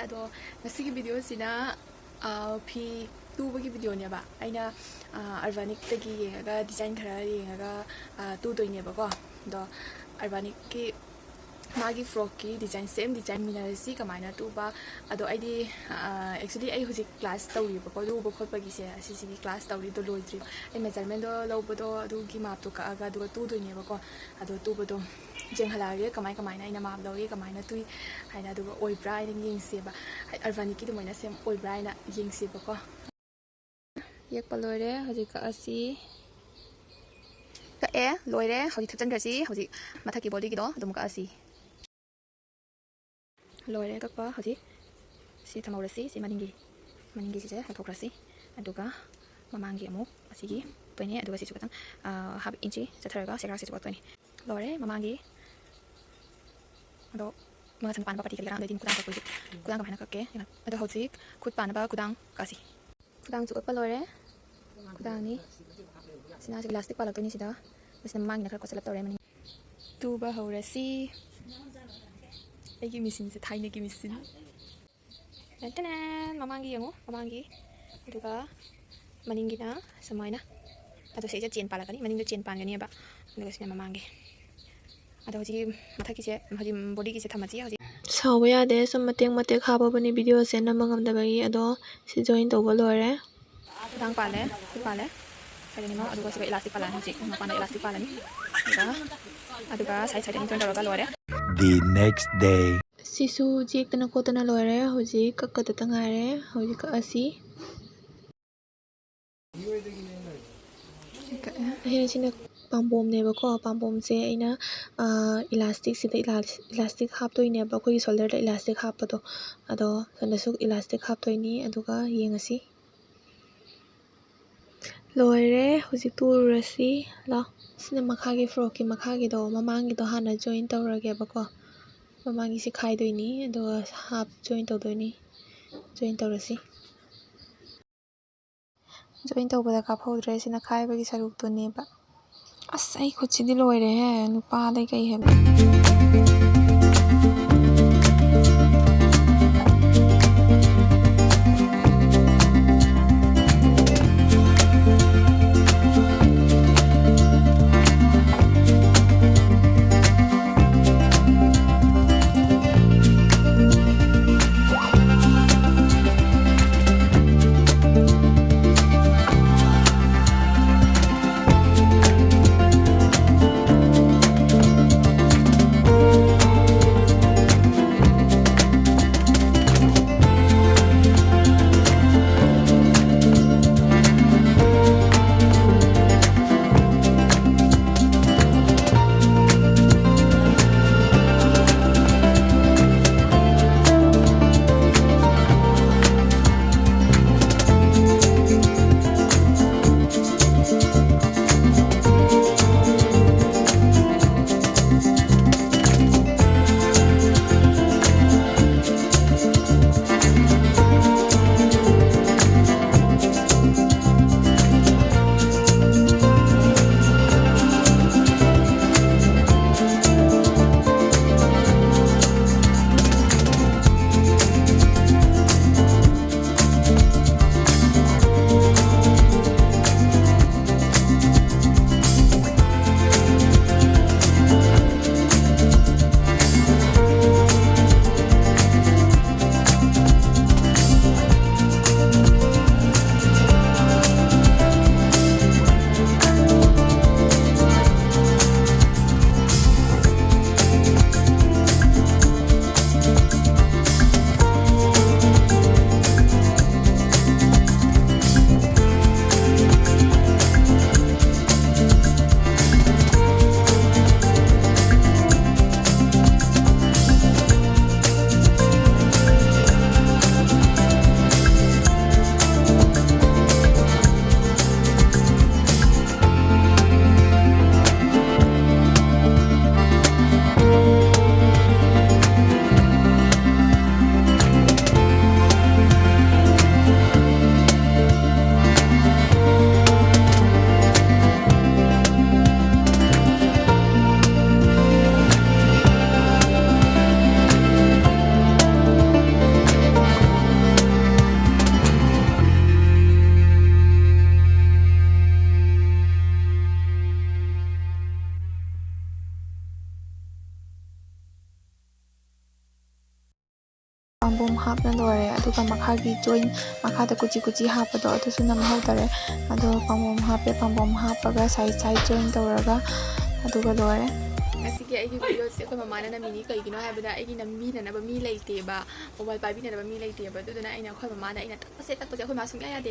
ꯑꯗꯣ ꯉꯁꯤꯒꯤ ꯚꯤꯗꯤꯑꯣꯁꯤꯅ ꯐꯤ ꯇꯨꯕꯒꯤ ꯚꯤꯗꯤꯑꯣꯅꯦꯕ ꯑꯩꯅ ꯑꯔꯕꯥꯅꯤꯛꯇꯒꯤ ꯌꯦꯡꯉꯒ ꯗꯤꯖꯥꯏꯟ ꯈꯔ ꯌꯦꯡꯉꯒ ꯇꯨꯗꯣꯏꯅꯦꯕꯀꯣ ꯑꯗꯣ ꯑꯔꯕꯥꯅꯤꯛꯀꯤ मागी फ्रॉक की डिजाइन सेम डिजाइन मिनरसी कमायना तुबा अदो आइदी एक्चुअली आई हुजिक क्लास तौरीबको दुबो खोटपगिसे असिसिगी क्लास तौरीदो लोइद्रि आई मेजरमेंट दो लौबदो अदुगी माप तो कागा दुगा तुदोइनेबको अदो तुबदो जेंहलागे कमाय कमायना आइना माप लौगे कमायना तुई हाइना दुगा ओइब्रा आइना येंगसेबा अर्बानिकी दुमैना सेम ओइब्रा आइना येंगसेबको येकपा लोइरे हुजिक असि ए लोइरे हुजिक थचनग्रसि हुजिक मथकी बॉडीगिदो दुमका असि लोरे कक्पा हजी सी थमौरसी सी मनिंगी से हथोक्रसी अदुगा ममांगी अमुक असिगी तोइने अदुगा सिसु खतंग हाफ इंची चथरगा सेरा सिसु तोइने लोरे ममांगी अदो mga sang pan pa pati kaliran din kudang ka kulit kudang ka bhana ka ke ado hojik khud pan ba kudang kasi kudang chu pa lore kudang ni sina si plastic pa lagto ni sida bas na mangina ka selap tore mani tu ba horasi 애기 미신이지 다이내기 미신 일단은 마망기 영어 마망기 누가 마닝기나 semuanya atau saya cian pala kali maning cian pan gani ba nuga sina mamangi ada hoji matha kise hoji body kise thamaji hoji sawa yade sum matek haba bani video se namangam da bagi ado si join to bolore dang pale saya ni mau aduga siga elastic pala hoji ma pana elastic pala ni aduga side ni join daga lore The next day. Sisu jik tana ko tana loire hoji kakka tangare hoji ka asi hena sina pambom ne ba ko pambom se aina elastic sida elastic hap toi ne ba ko shoulder da elastic hap to ado sanda su elastic hap toi ni aduga yengasi loire hoji turasi la sina makhagi frock ki makhagi do mamangi do hana join tawrage ba ko mamangi si khai doini ado half join tawdoini join tawrasi join tawbada ka phawdre sina khai bagi saruk to ne ba as ai khutchidi loire he nupa dai kai he ꯍꯥꯞꯅ ꯂꯣꯏꯔꯦ ꯑꯗꯨꯒ ꯃꯈꯥꯒꯤ join ꯃꯈꯥꯗ ꯀꯨꯆꯤ ꯍꯥꯞꯄꯗꯣ ꯑꯗꯨꯁꯨ ꯅꯝꯍꯧꯗꯔꯦ ꯑꯗꯣ ꯄꯥꯝꯕꯣꯝ ꯍꯥꯞꯄꯦ ꯄꯥꯝꯕꯣꯝ ꯍꯥꯞꯄꯒ ꯁꯥꯏড join ꯇꯧꯔꯒ ꯑꯗꯨꯒ ꯂꯣꯏꯔꯦ ꯉꯁꯤꯒꯤ ꯑꯩꯒꯤ ꯚꯤꯗꯤꯑꯣꯁꯦ ꯑꯩꯈꯣꯏ ꯃꯃꯥꯅ ꯅꯝꯃꯤꯅꯤ ꯀꯩꯒꯤꯅꯣ ꯍꯥꯏꯕꯗ ꯑꯩꯒꯤ ꯅꯝꯕꯤꯅꯅꯕ ꯃꯤ ꯂꯩꯇꯦꯕ ꯃꯣꯕꯥꯏꯜ ꯄꯥꯏꯕꯤꯅꯅꯕ ꯃꯤ ꯂꯩꯇꯦꯕ ꯑꯗꯨꯗꯨꯅ ꯑꯩꯈꯣꯏ ꯃꯃꯥꯅ ꯑꯩꯅ ꯇꯛꯄꯁꯦ ꯑꯩꯈꯣꯏ ꯃꯥ ꯁꯨꯡꯌꯥ ꯌꯥꯗꯦ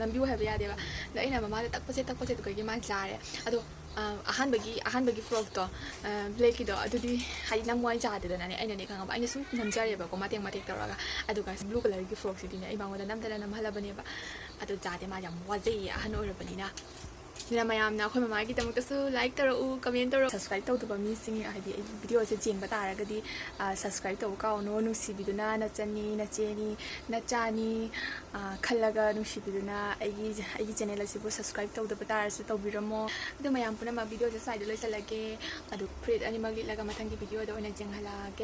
ꯅꯝꯕꯤꯌꯨ ꯍꯥꯏꯕ ꯌꯥꯗꯦꯕ ꯑꯗꯣ ꯑꯩꯅ ꯃꯃꯥꯗ ꯇꯛꯄꯁꯦ ꯑꯗꯨꯒꯤ ꯃꯥ ꯆꯥꯔꯦ ꯑꯗꯣ ꯑꯍꯥꯟꯕꯒꯤ ꯐ꯭ꯔꯣꯛꯇꯣ ꯕ꯭ꯂꯦꯛꯀꯤꯗꯣ ꯑꯗꯨꯗꯤ ꯍꯥꯏꯗꯤ ꯅꯝꯃꯣꯏ ꯆꯥꯗꯦꯗꯅꯅꯦ ꯑꯩꯅꯅꯦ ꯈꯪꯉꯕ ꯑꯩꯅ ꯁꯨꯝ ꯅꯝꯖꯔꯦꯕꯀꯣ ꯃꯇꯦꯛ ꯇꯧꯔꯒ ꯑꯗꯨꯒ ꯕ꯭ꯂꯨ ꯀꯂꯔꯒꯤ ꯐ꯭ꯔꯣꯛꯁꯤꯗꯤꯅꯦ ꯑꯩ ꯃꯉꯣꯟꯗ ꯅꯝꯗꯅ ꯅꯝꯍꯜꯂꯕꯅꯦꯕ ꯑꯗꯣ ꯆꯥꯗꯦ ꯃꯥ ꯌꯥꯝ ꯋꯥꯖꯩꯌꯦ ꯑꯍꯟ ꯑꯣꯏꯔꯕꯅꯤꯅ ꯑꯗꯨꯅ ꯃꯌꯥꯝꯅ ꯑꯩꯈꯣꯏ ꯃꯃꯥꯒꯤꯗꯃꯛꯇꯁꯨ ꯂꯥꯏꯛ ꯇꯧꯔꯛꯎ ꯀꯃꯦꯟ ꯇꯧꯔꯛꯎ ꯁꯕꯁꯀ꯭ꯔꯥꯏꯕ ꯇꯧꯗꯕ ꯃꯤꯁꯤꯡ ꯍꯥꯏꯗꯤ ꯑꯩꯒꯤ ꯚꯤꯗꯤꯑꯣꯁꯦ ꯌꯦꯡꯕ ꯇꯥꯔꯒꯗꯤ ꯁꯕꯁꯀ꯭ꯔꯥꯏꯕ ꯇꯧꯕ ꯀꯥꯎꯅꯣ ꯅꯨꯡꯁꯤꯕꯤꯗꯨꯅ ꯅꯆꯟꯅꯤ ꯅꯆꯦꯅꯤ ꯅꯆꯥꯅꯤ ꯈꯜꯂꯒ ꯅꯨꯡꯁꯤꯕꯤꯗꯨꯅ ꯑꯩꯒꯤ ꯆꯦꯅꯦꯜ ꯑꯁꯤꯕꯨ ꯁꯕꯁꯀ꯭ꯔꯥꯏꯕ ꯇꯧꯗꯕ ꯇꯥꯔꯁꯨ ꯇꯧꯕꯤꯔꯝꯃꯣ ꯑꯗꯨ ꯃꯌꯥꯝ ꯄꯨꯝꯅꯃꯛ ꯚꯤꯗꯤꯑꯣꯁꯦ ꯁ꯭ꯋꯥꯏꯗ ꯂꯣꯏꯁꯤꯜꯂꯒꯦ ꯑꯗꯨ ꯐꯨꯔꯤꯠ ꯑꯅꯤꯃꯛ ꯂꯤꯠꯂꯒ ꯃꯊꯪꯒꯤ ꯚꯤꯗꯤꯑꯣꯗ ꯑꯣꯏꯅ ꯌꯦꯡꯍꯜꯂꯛꯑꯒꯦ